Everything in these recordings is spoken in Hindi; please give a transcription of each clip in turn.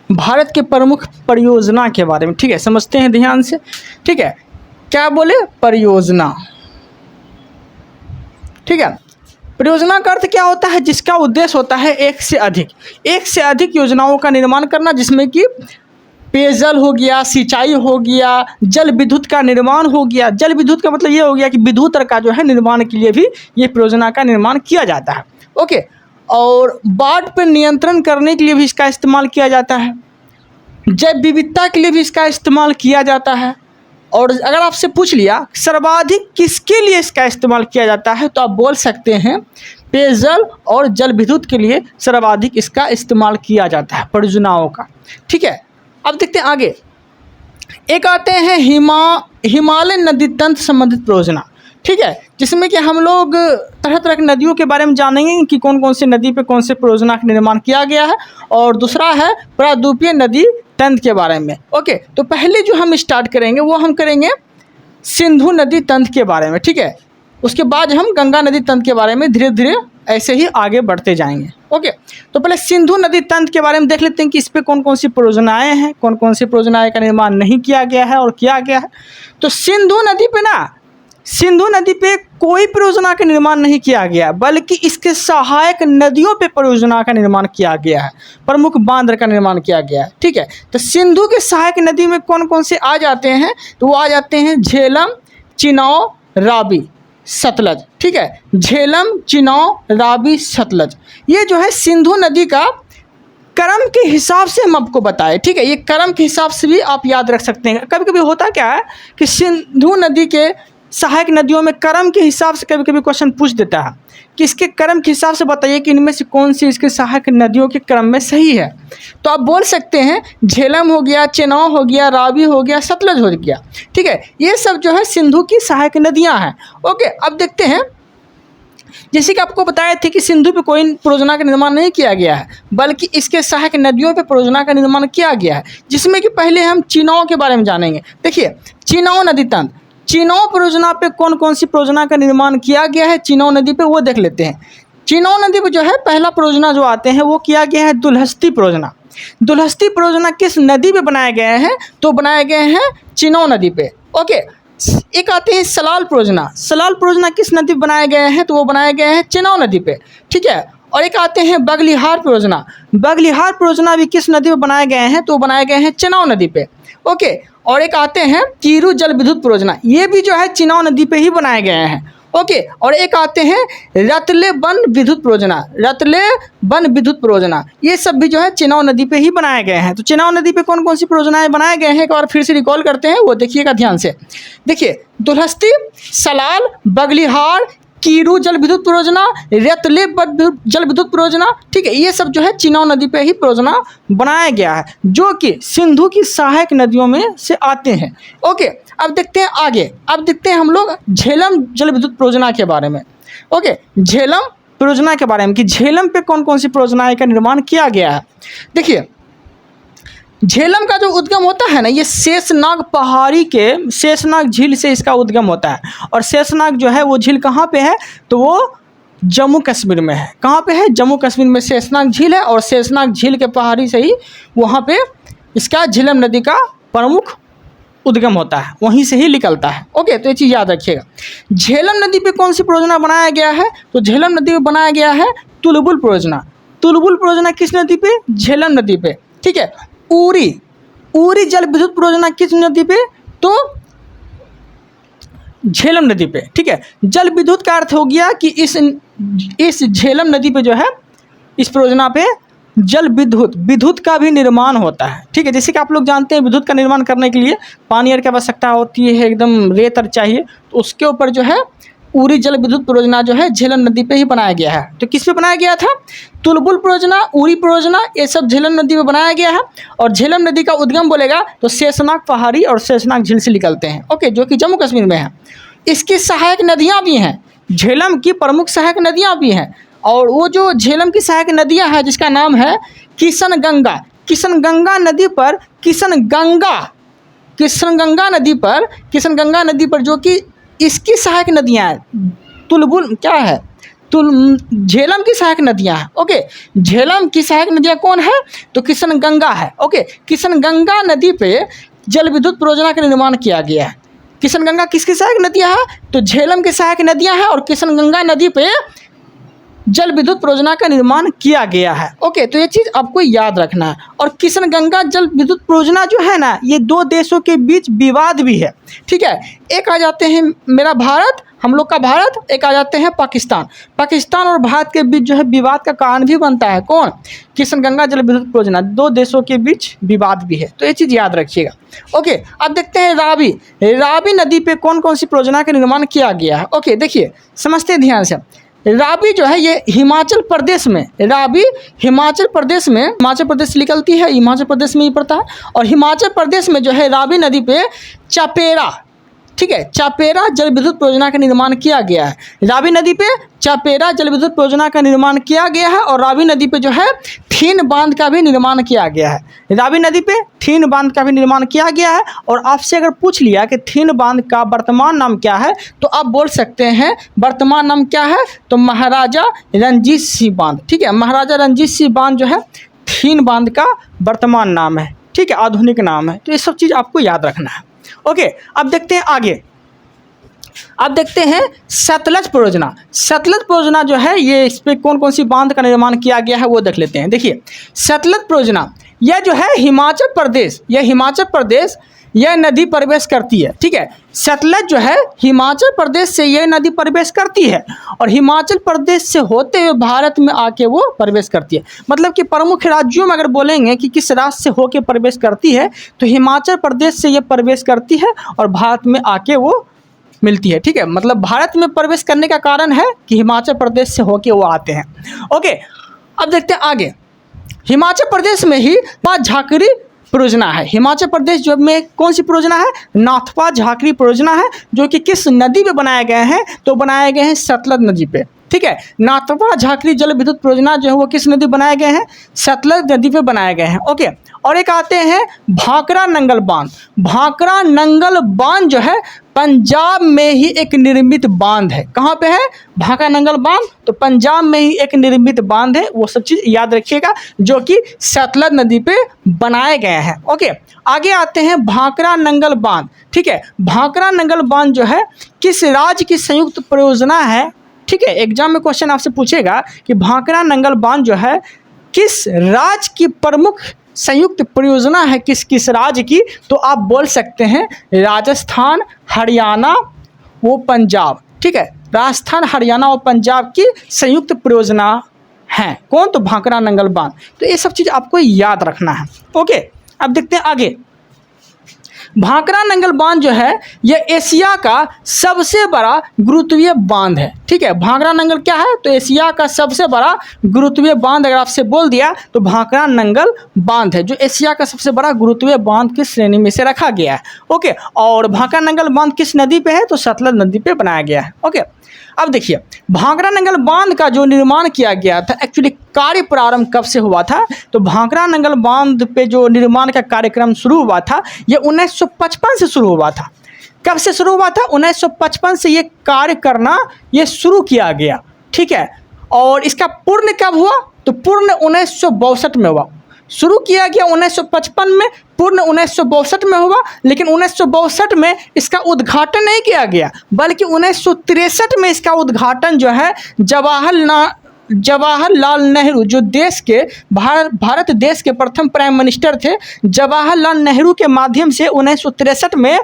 भारत के प्रमुख परियोजना के बारे में, ठीक है, समझते हैं ध्यान से। ठीक है, क्या बोले? परियोजना। ठीक है, परियोजना का अर्थ क्या होता है? जिसका उद्देश्य होता है एक से अधिक योजनाओं का निर्माण करना, जिसमें कि पेयजल हो गया, सिंचाई हो गया, जल विद्युत का निर्माण हो गया। जल विद्युत का मतलब ये हो गया कि विद्युत का जो है निर्माण के लिए भी ये परियोजना का निर्माण किया जाता है। ओके, और बाढ़ पर नियंत्रण करने के लिए भी इसका इस्तेमाल किया जाता है, जैव विविधता के लिए भी इसका इस्तेमाल किया जाता है। और अगर आपसे पूछ लिया सर्वाधिक किसके लिए इसका इस्तेमाल किया जाता है, तो आप बोल सकते हैं पेयजल और जल विद्युत के लिए सर्वाधिक इसका इस्तेमाल किया जाता है परियोजनाओं का। ठीक है, अब देखते हैं आगे। एक आते हैं हिमालय नदी तंत्र संबंधित परियोजना। ठीक है, जिसमें कि हम लोग तरह तरह की नदियों के बारे में जानेंगे कि कौन कौन सी नदी पे कौन से परियोजना का निर्माण किया गया है। और दूसरा है प्रायद्वीपीय नदी तंत्र के बारे में। ओके, तो पहले जो हम स्टार्ट करेंगे वो हम करेंगे सिंधु नदी तंत्र के बारे में। ठीक है, उसके बाद हम गंगा नदी तंत्र के बारे में धीरे धीरे ऐसे ही आगे बढ़ते जाएंगे। ओके, तो पहले सिंधु नदी तंत्र के बारे में देख लेते हैं कि इस पर कौन कौन सी परियोजनाएँ हैं, कौन कौन सी परियोजनाएँ का निर्माण नहीं किया गया है और किया गया है। तो सिंधु नदी पे कोई परियोजना का निर्माण नहीं किया गया, बल्कि इसके सहायक नदियों पे परियोजना का निर्माण किया गया है, प्रमुख बांध का निर्माण किया गया है। ठीक है, तो सिंधु के सहायक नदी में कौन कौन से आ जाते हैं? तो वो आ जाते हैं झेलम, चिनाब, रावी, सतलज। ठीक है, झेलम, चिनाब, रावी, सतलज, ये जो है सिंधु नदी का क्रम के हिसाब से हम आपको बताए। ठीक है, ये क्रम के हिसाब से भी आप याद रख सकते हैं। कभी कभी होता क्या है कि सिंधु नदी के सहायक नदियों में क्रम के हिसाब से कभी कभी क्वेश्चन पूछ देता है कि इसके क्रम के हिसाब से बताइए कि इनमें से कौन सी इसके सहायक नदियों के क्रम में सही है। तो आप बोल सकते हैं झेलम हो गया, चेनाब हो गया, रावी हो गया, सतलज हो गया। ठीक है, ये सब जो है सिंधु की सहायक नदियां हैं। ओके, अब देखते हैं, जैसे कि आपको बताया थे कि सिंधु पे कोई परियोजना का निर्माण नहीं किया गया है, बल्कि इसके सहायक नदियों पे परियोजना का निर्माण किया गया है, जिसमें कि पहले हम चिनाब के बारे में जानेंगे। देखिए, चिनाब नदी तंत्र, चिनाब परियोजना पे कौन कौन सी परियोजना का निर्माण किया गया है चिनाब नदी पे, वो देख लेते हैं। चिनाब नदी पे जो है पहला परियोजना जो आते हैं वो किया गया है दुलहस्ती परियोजना। दुलहस्ती परियोजना किस नदी पे बनाए गए हैं? तो बनाए गए हैं चिनाब नदी पे। ओके, एक आते हैं सलाल परियोजना। सलाल परियोजना किस नदी पे बनाए गए हैं? तो वो बनाए गए हैं चिनाब नदी पे। ठीक है, और एक आते हैं बगलिहार परियोजना। बगलिहार परियोजना भी किस नदी पे बनाए गए हैं? तो बनाए गए हैं चिनाब नदी पे। ओके, और एक आते हैं कीरू जल विद्युत परियोजना, ये भी जो है चिनाब नदी पे ही बनाए गए हैं। ओके, और एक आते हैं रतले वन विद्युत परियोजना। रतले वन विद्युत परियोजना, ये सब भी जो है चिनाब नदी पे ही बनाए गए हैं। तो चिनाब नदी पे कौन कौन सी परियोजनाएं बनाए गए हैं एक बार फिर से रिकॉल करते हैं, वो देखिएगा ध्यान से। देखिए, दुलहस्ती, सलाल, बगलिहार, कीरू जल विद्युत परियोजना, रतले जल विद्युत परियोजना। ठीक है, ये सब जो है चिनाब नदी पे ही परियोजना बनाया गया है, जो कि सिंधु की सहायक नदियों में से आते हैं। ओके, अब देखते हैं आगे। अब देखते हैं हम लोग झेलम जल विद्युत परियोजना के बारे में। ओके, झेलम परियोजना के बारे में कि झेलम पे कौन कौन सी परियोजनाएं का निर्माण किया गया है। देखिए, झेलम का जो उद्गम होता है ना, ये शेषनाग पहाड़ी के शेषनाग झील से इसका उद्गम होता है। और शेषनाग जो है वो झील कहाँ पे है? तो वो जम्मू कश्मीर में है। कहाँ पे है? जम्मू कश्मीर में शेषनाग झील है, और शेषनाग झील के पहाड़ी से ही वहाँ पे इसका झेलम नदी का प्रमुख उद्गम होता है, वहीं से ही निकलता है। ओके, तो ये चीज़ याद रखिएगा। झेलम नदी पे कौन सी परियोजना बनाया गया है? तो झेलम नदी पे बनाया गया है तुलबुल परियोजना। तुलबुल परियोजना किस नदी पे? झेलम नदी पे। ठीक है, उरी जल विद्युत परियोजना किस नदी पे? तो झेलम नदी पे। ठीक है, जल विद्युत का अर्थ हो गया कि इस झेलम नदी पे जो है इस परियोजना पे जल विद्युत का भी निर्माण होता है। ठीक है, जैसे कि आप लोग जानते हैं विद्युत का निर्माण करने के लिए पानी की आवश्यकता होती है, एकदम रेत चाहिए, तो उसके ऊपर जो है उरी जल विद्युत परियोजना जो है झेलम नदी पे ही बनाया गया है। तो किस पे बनाया गया था? तुलबुल परियोजना, उरी परियोजना, ये सब झेलम नदी पे बनाया गया है। और झेलम नदी का उद्गम बोलेगा तो शेषनाग पहाड़ी और शेषनाग झील से निकलते हैं। ओके, जो कि जम्मू कश्मीर में है। इसकी सहायक नदियाँ भी हैं, झेलम की प्रमुख सहायक नदियाँ भी हैं। और वो जो झेलम की सहायक नदियाँ हैं जिसका नाम है किशनगंगा। किशनगंगा नदी पर किशनगंगा नदी पर जो कि इसकी सहायक नदियाँ हैं तुलबुल क्या है? तो झेलम की सहायक नदियाँ हैं। ओके, झेलम की सहायक नदियाँ कौन है? तो किशन गंगा है। ओके, किशन गंगा नदी पे जल विद्युत परियोजना का निर्माण किया गया है। किशन गंगा किसकी सहायक नदियाँ हैं? तो झेलम की सहायक नदियाँ हैं और किशन गंगा नदी पे जल विद्युत परियोजना का निर्माण किया गया है। ओके, तो ये चीज़ आपको याद रखना है। और किशन गंगा जल विद्युत परियोजना जो है ना, ये दो देशों के बीच विवाद भी है। ठीक है, एक आ जाते हैं मेरा भारत, हम लोग का भारत, एक आ जाते हैं पाकिस्तान। पाकिस्तान और भारत के बीच जो है विवाद का कारण भी बनता है कौन? किशन गंगा जल विद्युत परियोजना। दो देशों के बीच विवाद भी है, तो ये चीज़ याद रखिएगा। ओके, अब देखते हैं रावी। रावी नदी पे कौन कौन सी परियोजना का निर्माण किया गया है? ओके, देखिए, समझते हैं ध्यान से। रावी जो है ये हिमाचल प्रदेश में, रावी हिमाचल प्रदेश में, हिमाचल प्रदेश निकलती है, हिमाचल प्रदेश में ही पड़ता है। और हिमाचल प्रदेश में जो है रावी नदी पे चापेरा, ठीक है, चापेरा जल विद्युत परियोजना का निर्माण किया गया है। रावी नदी पे चापेरा जल विद्युत परियोजना का निर्माण किया गया है। और रावी नदी पे जो है थीन बांध का भी निर्माण किया गया है। रावी नदी पे थीन बांध का भी निर्माण किया गया है। और आपसे अगर पूछ लिया कि थीन बांध का वर्तमान नाम क्या है, तो आप बोल सकते हैं वर्तमान नाम क्या है? तो महाराजा रणजीत सिंह बांध। ठीक है, महाराजा रणजीत सिंह बांध जो है थीन बांध का वर्तमान नाम है। ठीक है, आधुनिक नाम है। तो ये सब चीज़ आपको याद रखना है। ओके, अब देखते हैं आगे। अब देखते हैं सतलज परियोजना। सतलज परियोजना जो है ये, इस पर कौन कौन सी बांध का निर्माण किया गया है वो देख लेते हैं। देखिए, सतलज परियोजना यह जो है हिमाचल प्रदेश, यह हिमाचल प्रदेश यह नदी प्रवेश करती है। ठीक है, सतलज जो है हिमाचल प्रदेश से यह नदी प्रवेश करती है और हिमाचल प्रदेश से होते हुए भारत में आके वो प्रवेश करती है। मतलब कि प्रमुख राज्यों में अगर बोलेंगे कि किस राज्य से होके प्रवेश करती है, तो हिमाचल प्रदेश से ये प्रवेश करती है और भारत में आके वो मिलती है। ठीक है, मतलब भारत में प्रवेश करने का कारण है कि हिमाचल प्रदेश से होके वो आते हैं। ओके, अब देखते हैं आगे। हिमाचल प्रदेश में ही झाकरी परियोजना है। हिमाचल प्रदेश जो में कौन सी परियोजना है? नाथपा झाकरी परियोजना है, जो कि किस नदी पे बनाए गए हैं? तो बनाए गए हैं सतलज नदी पे। ठीक है, नाथपा झाकरी जल विद्युत परियोजना जो है वो किस नदी बनाए गए हैं? सतलज नदी पे बनाए गए हैं। ओके, और एक आते हैं भाखड़ा नंगल बांध। भाखड़ा नंगल बांध जो है पंजाब में ही एक निर्मित बांध है। कहाँ पे है भाखड़ा नंगल बांध? तो पंजाब में ही एक निर्मित बांध है। वो सब चीज़ याद रखिएगा जो कि सतलज नदी पे बनाए गए हैं। ओके, आगे आते हैं भाखड़ा नंगल बांध। ठीक है, भाखड़ा नंगल बांध जो है किस राज्य की संयुक्त परियोजना है? ठीक है, एग्जाम में क्वेश्चन आपसे पूछेगा कि भाखड़ा नंगल बांध जो है किस राज्य की प्रमुख संयुक्त परियोजना है, किस किस राज्य की? तो आप बोल सकते हैं राजस्थान, हरियाणा, वो पंजाब। ठीक है, राजस्थान, हरियाणा और पंजाब की संयुक्त परियोजना है। कौन? तो भाखड़ा नंगल बांध। तो ये सब चीज़ आपको याद रखना है। ओके, अब देखते हैं आगे। भाखड़ा नंगल बांध जो है यह एशिया का सबसे बड़ा गुरुत्वीय बांध है। ठीक है, भाखड़ा नंगल क्या है? तो एशिया का सबसे बड़ा गुरुत्वीय बांध अगर आपसे बोल दिया तो भाखड़ा नंगल बांध है, जो एशिया का सबसे बड़ा गुरुत्वीय बांध की श्रेणी में से रखा गया है। ओके, और भाखड़ा नंगल बांध किस नदी पे है? तो सतलज नदी पे बनाया गया है। ओके, अब देखिए भाखड़ा नंगल बांध का जो निर्माण किया गया था, एक्चुअली कार्य प्रारंभ कब से हुआ था? तो भाखड़ा नंगल बांध पे जो निर्माण का कार्यक्रम शुरू हुआ था ये 1955 से शुरू हुआ था। कब से शुरू हुआ था? 1955 से ये कार्य करना ये शुरू किया गया। ठीक है, और इसका पूर्ण कब हुआ? तो पूर्ण 1962 में हुआ। शुरू किया गया 1955 में, पूर्ण 1962 में हुआ। लेकिन 1962 में इसका उद्घाटन नहीं किया गया, बल्कि 1963 में इसका उद्घाटन जो है जवाहरलाल नेहरू, जो देश के भारत देश के प्रथम प्राइम मिनिस्टर थे, जवाहरलाल नेहरू के माध्यम से 1963 में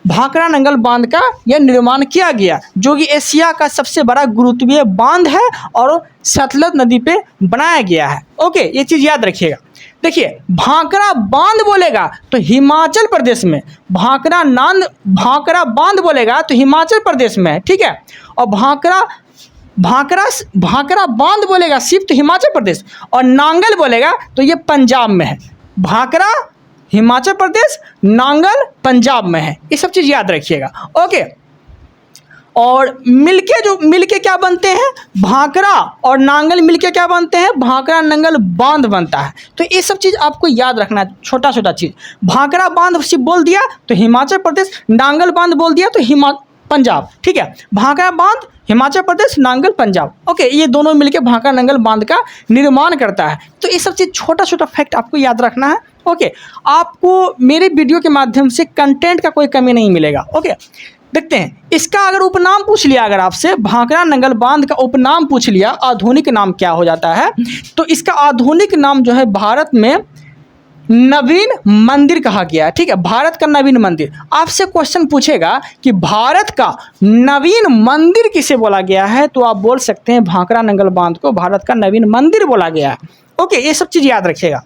भाखड़ा नंगल बांध का यह निर्माण किया गया, जो कि एशिया का सबसे बड़ा गुरुत्वीय बांध है और सतलज नदी पे बनाया गया है। ओके, ये चीज़ याद रखिएगा। देखिए, भाखड़ा बांध बोलेगा तो हिमाचल प्रदेश में, भाखड़ा बांध बोलेगा तो हिमाचल प्रदेश में है। ठीक है, और भाखड़ा बांध बोलेगा सिर्फ तो हिमाचल प्रदेश, और नांगल बोलेगा तो ये पंजाब में है। भाखड़ा हिमाचल प्रदेश, नांगल पंजाब में है। ये सब चीज़ याद रखिएगा। ओके, और मिलके क्या बनते हैं? भाखड़ा और नांगल मिलके क्या बनते हैं? भाखड़ा नंगल बांध बनता है। तो ये सब चीज़ आपको याद रखना है, छोटा छोटा चीज़। भाखड़ा बांध सिर्फ बोल दिया तो हिमाचल प्रदेश, नांगल बांध बोल दिया तो पंजाब, ठीक है। भाखड़ा बांध हिमाचल प्रदेश, नांगल पंजाब, ओके। ये दोनों मिलके भाखड़ा नंगल बांध का निर्माण करता है। तो ये सब चीज़ छोटा छोटा फैक्ट आपको याद रखना है, ओके। आपको मेरे वीडियो के माध्यम से कंटेंट का कोई कमी नहीं मिलेगा, ओके। देखते हैं इसका अगर उपनाम पूछ लिया, अगर आपसे भाखड़ा नंगल बांध का उपनाम पूछ लिया, आधुनिक नाम क्या हो जाता है, तो इसका आधुनिक नाम जो है भारत में नवीन मंदिर कहा गया है, ठीक है। भारत का नवीन मंदिर। आपसे क्वेश्चन पूछेगा कि भारत का नवीन मंदिर किसे बोला गया है, तो आप बोल सकते हैं भाखड़ा नंगल बांध को भारत का नवीन मंदिर बोला गया है, ओके। ये सब चीज़ याद रखिएगा।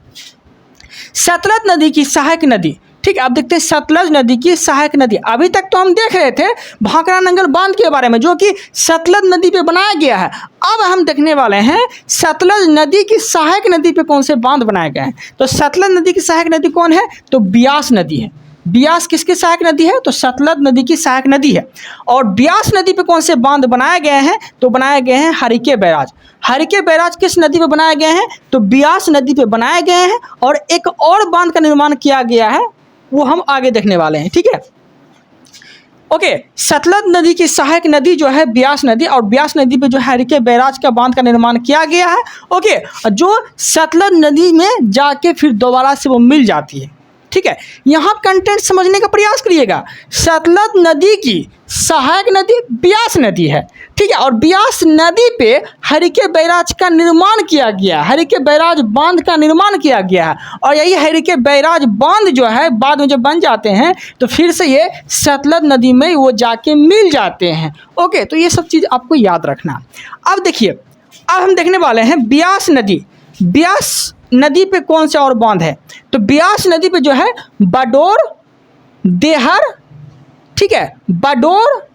सतलज नदी की सहायक नदी, ठीक है। आप देखते हैं सतलज नदी की सहायक नदी। अभी तक तो हम देख रहे थे भाखड़ा नंगल बांध के बारे में, जो कि सतलज नदी पे बनाया गया है। अब हम देखने वाले हैं सतलज नदी की सहायक नदी पे कौन से बांध बनाए गए हैं। तो सतलज नदी की सहायक नदी कौन है, तो ब्यास नदी है। ब्यास किसकी सहायक नदी है, तो सतलज नदी की सहायक नदी है। और ब्यास नदी पे कौन से बांध बनाए गए हैं, तो बनाए गए हैं हरिके बैराज। हरिके बैराज किस नदी पे बनाए गए हैं, तो ब्यास नदी पे बनाए गए हैं। और एक और बांध का निर्माण किया गया है, वो हम आगे देखने वाले हैं, ठीक है, ओके। सतलज नदी की सहायक नदी जो है ब्यास नदी, और ब्यास नदी पे जो है हरिके बैराज का बांध का निर्माण किया गया है, ओके। जो सतलज नदी में जाके फिर दोबारा से वो मिल जाती है, ठीक है। यहाँ कंटेंट समझने का प्रयास करिएगा। सतलज नदी की सहायक नदी ब्यास नदी है, ठीक है। और ब्यास नदी पे हरिके बैराज का निर्माण किया गया, हरिके बैराज बांध का निर्माण किया गया है। और यही हरिके बैराज बांध जो है बाद में जब बन जाते हैं तो फिर से ये सतलज नदी में वो जाके मिल जाते हैं, ओके। तो ये सब चीज़ आपको याद रखना। अब देखिए, अब हम देखने वाले हैं ब्यास नदी। ब्यास नदी पे कौन सा और बांध है, तो ब्यास नदी पे जो है बाडोर, देहर, ठीक है, बाडोर,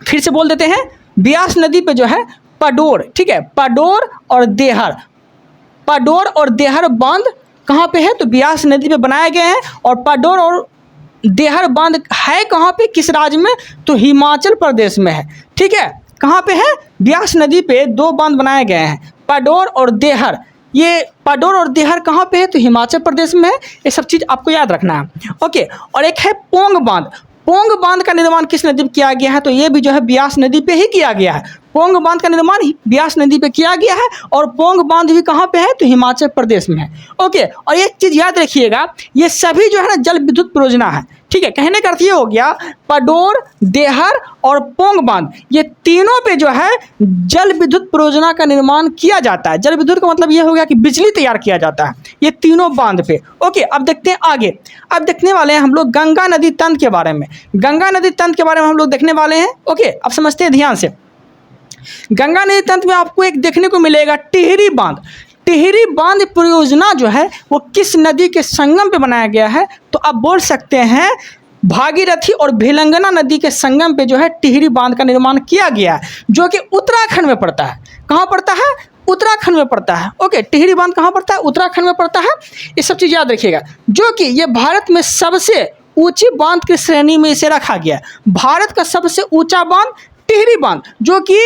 फिर से बोल देते हैं, ब्यास नदी पे जो है पाडोर, ठीक है, पाडोर और देहर। पाडोर और देहर बांध कहाँ पे है, तो ब्यास नदी पे बनाए गए हैं। और पाडोर और देहर बांध है कहाँ पे, किस राज्य में, तो हिमाचल प्रदेश में है, ठीक है। कहाँ पे है, ब्यास नदी पे दो बांध बनाए गए हैं, पाडोर और देहर। ये पाडोर और देहर कहाँ पे है, तो हिमाचल प्रदेश में है। ये सब चीज़ आपको याद रखना है, ओके। और एक है पोंग बांध। पोंग बांध का निर्माण किस नदी पे किया गया है, तो ये भी जो है ब्यास नदी पे ही किया गया है। पोंग बांध का निर्माण ब्यास नदी पे किया गया है। और पोंग बांध भी कहाँ पे है, तो हिमाचल प्रदेश में है, ओके। और एक चीज़ याद रखिएगा, ये सभी जो है ना जल विद्युत परियोजना है, ठीक है। कहने का अर्थ ये हो गया, पाडोर, देहर और पोंग बांध, ये तीनों पे जो है जल विद्युत परियोजना का निर्माण किया जाता है। जल विद्युत का मतलब ये हो गया कि बिजली तैयार किया जाता है ये तीनों बांध पे, ओके। अब देखते हैं आगे। अब देखने वाले हैं हम लोग गंगा नदी तंत्र के बारे में। गंगा नदी तंत्र के बारे में हम लोग देखने वाले हैं, ओके। अब समझते हैं ध्यान से। गंगा नदी तंत्र में आपको एक देखने को मिलेगा टिहरी बांध। टिहरी बांध परियोजना जो है वो किस नदी के संगम पे बनाया गया है, तो आप बोल सकते हैं भागीरथी और भिलंगना नदी के संगम पे जो है टिहरी बांध का निर्माण किया गया है, जो कि उत्तराखंड में पड़ता है। कहाँ पड़ता है, उत्तराखंड में पड़ता है, ओके। टिहरी बांध कहाँ पड़ता है, उत्तराखंड में पड़ता है। ये सब चीज़ याद रखिएगा, जो कि ये भारत में सबसे ऊंची बांध की श्रेणी में इसे रखा गया है। भारत का सबसे ऊंचा बांध टिहरी बांध, जो कि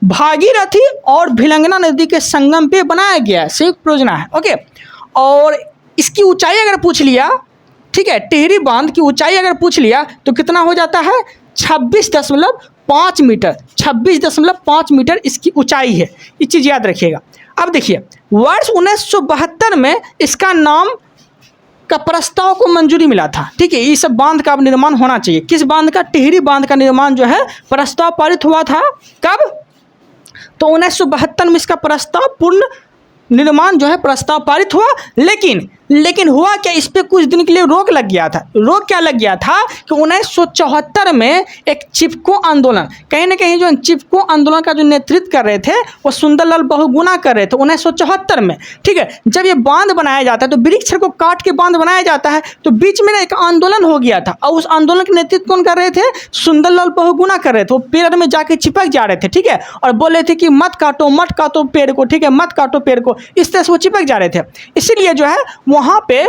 भागीरथी और भिलंगना नदी के संगम पे बनाया गया है, संयुक्त परियोजना है, ओके। और इसकी ऊंचाई अगर पूछ लिया, ठीक है, टिहरी बांध की ऊंचाई अगर पूछ लिया तो कितना हो जाता है, 26.5 मीटर। 26.5 मीटर इसकी ऊंचाई है, ये चीज़ याद रखिएगा। अब देखिए, वर्ष 1972 में इसका नाम का प्रस्ताव को मंजूरी मिला था, ठीक है। ये सब बांध का अब निर्माण होना चाहिए। किस बांध का, टिहरी बांध का निर्माण जो है प्रस्ताव पारित हुआ था कब, तो 1972 में इसका प्रस्ताव पूर्ण निर्माण जो है प्रस्ताव पारित हुआ। लेकिन हुआ क्या, इस पे कुछ दिन के लिए रोक लग गया था। रोक क्या लग गया था कि 1974 में एक चिपको आंदोलन, कहीं ना कहीं जो चिपको आंदोलन का जो नेतृत्व कर रहे थे वो सुंदरलाल बहुगुणा कर रहे थे 1974 में, ठीक है। जब ये बांध बनाया जाता है तो वृक्ष को काट के बांध बनाया जाता है, तो बीच में ना एक आंदोलन हो गया था। और उस आंदोलन का नेतृत्व कौन कर रहे थे, सुंदरलाल बहुगुणा कर रहे थे। वो पेड़ में जाके चिपक जा रहे थे, ठीक है, और बोल रहे थे कि मत काटो पेड़ को, ठीक है, मत काटो पेड़ को। इस तरह से वो चिपक जा रहे थे। इसीलिए जो है वहाँ पे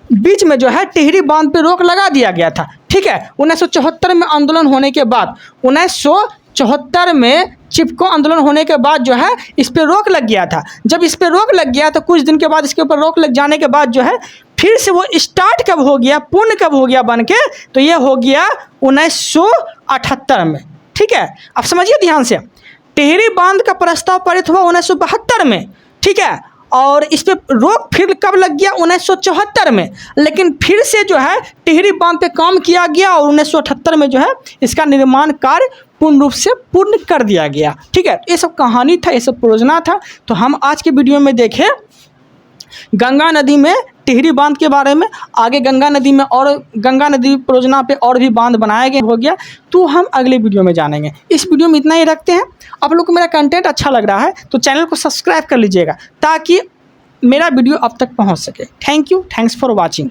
बीच में जो है टिहरी बांध पे रोक लगा दिया गया था, ठीक है। 1974 में आंदोलन होने के बाद, 1974 में चिपको आंदोलन होने के बाद जो है इस पे रोक लग गया था। जब इस पे रोक लग गया तो कुछ दिन के बाद इसके ऊपर रोक लग जाने के बाद जो है फिर से वो स्टार्ट कब हो गया, पूर्ण कब हो गया बन के, तो ये हो गया 1978 में। ठीक है, अब समझिए ध्यान से, टिहरी बांध का प्रस्ताव पारित हुआ 1972 में। ठीक है, और इस पे रोक फिर कब लग गया, 1974 में। लेकिन फिर से जो है टिहरी बांध पे काम किया गया और 1978 में जो है इसका निर्माण कार्य पूर्ण रूप से पूर्ण कर दिया गया। ठीक है, ये सब कहानी था, ये सब परियोजना था। तो हम आज के वीडियो में देखें गंगा नदी में टिहरी बांध के बारे में, आगे गंगा नदी में और गंगा नदी परियोजना पे और भी बांध बनाए गए हो गया, तो हम अगले वीडियो में जानेंगे। इस वीडियो में इतना ही रखते हैं। आप लोग को मेरा कंटेंट अच्छा लग रहा है तो चैनल को सब्सक्राइब कर लीजिएगा ताकि मेरा वीडियो अब तक पहुंच सके। Thank you, thanks for watching.